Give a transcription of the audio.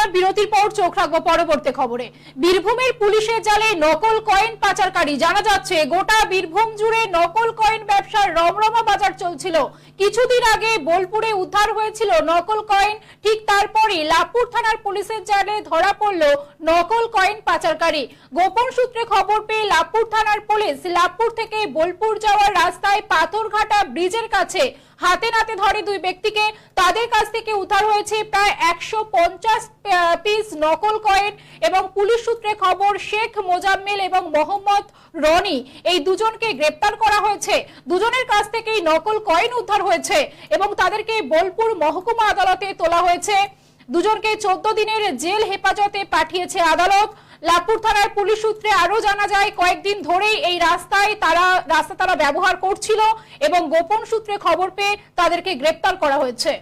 নিলাম বিরতির পর চোখ রাখবো পরবর্তী খবরে। বীরভূমের পুলিশের জালে নকল কয়েন পাচারকারী। জানা যাচ্ছে গোটা বীরভূম জুড়ে নকল কয়েন ব্যবসার রমরমা বাজার চলছিল। কিছুদিন আগে বোলপুরে উদ্ধার হয়েছিল নকল কয়েন, ঠিক তারপরই লাভপুর থানার পুলিশের জালে ধরা পড়ল নকল কয়েন পাচারকারী। গোপন সূত্রে খবর পেয়ে লাভপুর থানার পুলিশ লাভপুর থেকে বোলপুর যাওয়ার রাস্তায় পাথরঘাটা ব্রিজের কাছে হাতে নাতে ধরে দুই ব্যক্তিকে। তাদের কাছ থেকে উদ্ধার হয়েছে প্রায় 150 পিস নকল কয়েন এবং পুলিশ সূত্রে খবর শেখ মোজাম্মেল এবং মোহাম্মদ রনি এই দুজনকে গ্রেপ্তার করা হয়েছে। দুজনের কাছ থেকেই নকল কয়েন উদ্ধার হয়েছে এবং তাদেরকে বোলপুর মহকুমা আদালতে তোলা হয়েছে। দুজনকে 14 দিনের জেল হেফাজতে পাঠিয়েছে আদালত। লাভপুর থানার পুলিশ সূত্রে আরো জানা যায় কয়েকদিন ধরেই এই রাস্তা তারা ব্যবহার করছিল এবং গোপন সূত্রে খবর পেয়ে তাদেরকে গ্রেপ্তার করা হয়েছে।